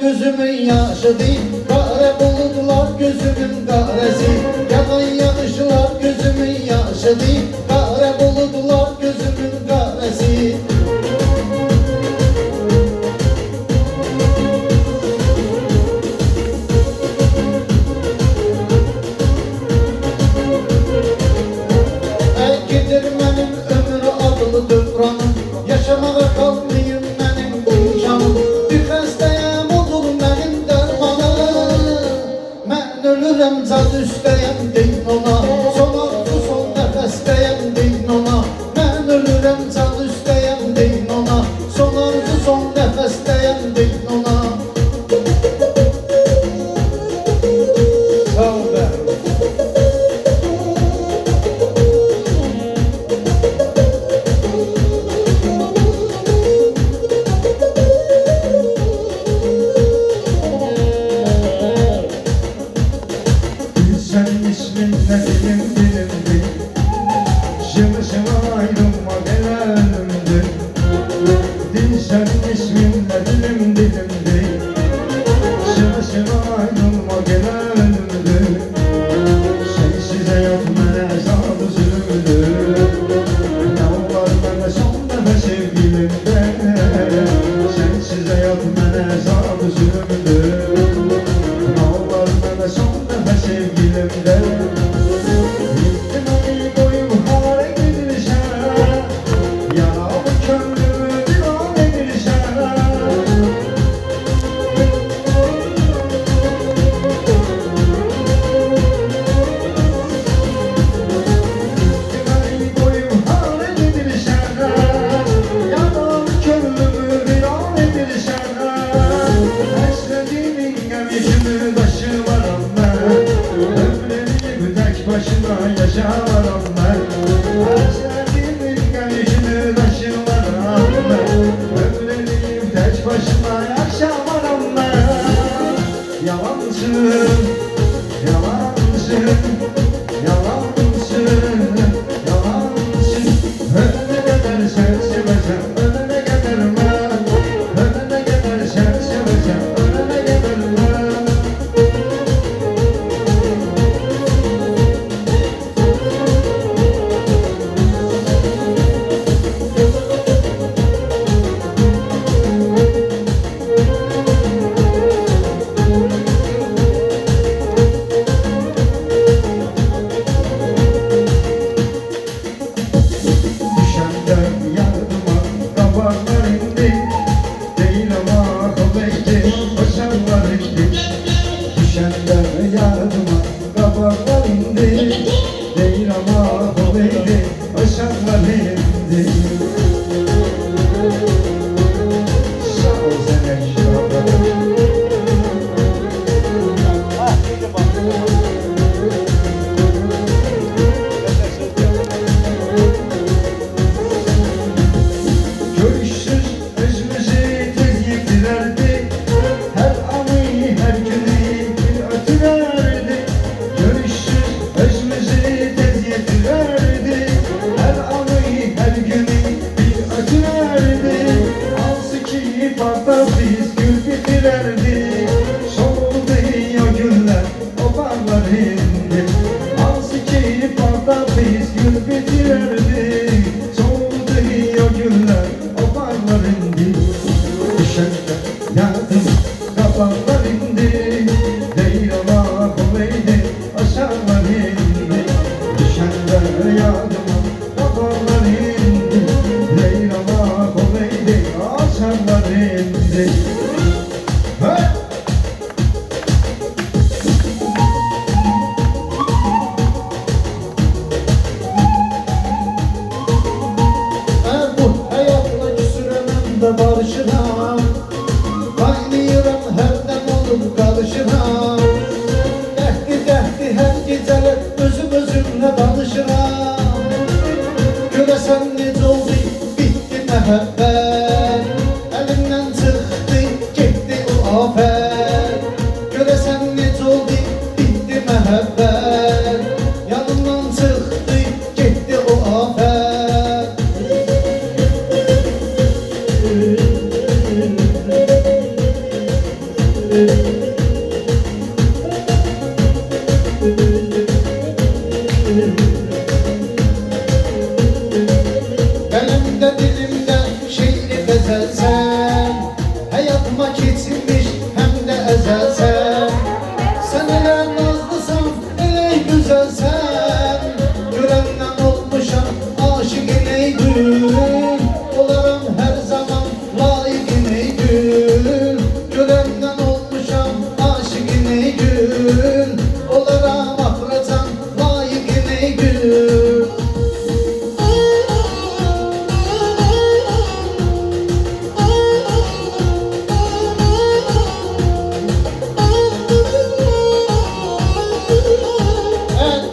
Gözümün yaşı değil, kare bulutlar gözümün karesi. Yalan yanışlar gözümün yaşı değil, kare bulutlar gözümün karesi. Gidir benim ömrü adlı dövranım, yaşamaya kalmayayım benim imkanım. Bir xəstəyəm olur mənim dərmanım, mən ölürəm zad üstəyəm deyin ona. Son arzu son nəfəstəyəm deyin ona, mən ölürəm zad üstəyəm deyin ona. Son arzu son nəfəstəyəm deyin ona. Sağ ol be. Senin ismin ne dilim dilimdi, şıma şıma ayrılma gel önümdü. Dil senin ismin ne dilim dilimdi, şıma şıma ayrılma gel önümdü. Sensiz hayat mene zat üzülümdü, ne olar mene son defa sevgilimde. Sensiz hayat mene zat üzülümdü, ne olar mene son defa sevgilimde. Gittim ayı boyum hale gidilişen, yanağımı kömrümü divan edilişen. Gittim ayı boyum hale gidilişen, yanağımı kömrümü divan edilişen. Esnediğimin gemisini taşımaram ben, ömrümü tek başına yaşamaram ben. Esnediğimin gemisini taşımaram ben, ömrümü tek başına yaşamaram ben. Yalansın, yalansın, yalansın, yalansın. Ölene kadar sen seveceğim, ölene kadar ben. Ölene kadar sen seveceğim, ölene kadar ben. Düşenden yardıma kabarlar indi, değil ama kuvvetli başarılar indi. Düşenden yardıma kabarlar indi, değil ama kuvvetli başarılar indi. Sağ ol sen eşrafım. Görüşsüz özümüzü tez yektilerdi, her anı her günü bir ötülerdi. Görüşsüz özümüzü tez yektilerdi, her anı her günü bir ötülerdi. Alsı ki patlar biz gül bitilerdi, soldu o günler o barlar indi. Alsı ki patlar biz gül bitilerdi, soldu o günler o barlar indi. Düşenden yardım kapanlar indi, değil ama kuvveti aşarlar indi. Düşenden yardım kapanlar indi, değil ama kuvveti aşarlar indi. Hey! Belimde dilimde şiiri bezelsen, hayatıma keçilmiş hem de ezelsen. Sen elə nazlısan, elə güzelsen, görenden olmuşam aşık eneydül. Olaram her zaman layık eneydül. Görenden olmuşam aşık eneydül. Olaram ahıracan layık eneydül.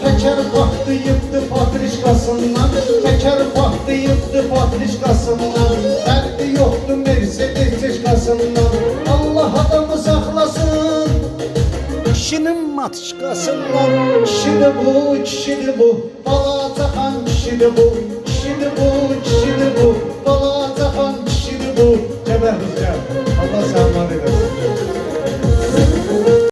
Teker baktı yıktı patrişkasından, teker baktı yıktı patrişkasından. Derdi yoktu Mercedes çeşkasından. Allah adamı saklasın kişinin matışkasından. Kişidir bu, kişidir bu, bala takan kişidir bu.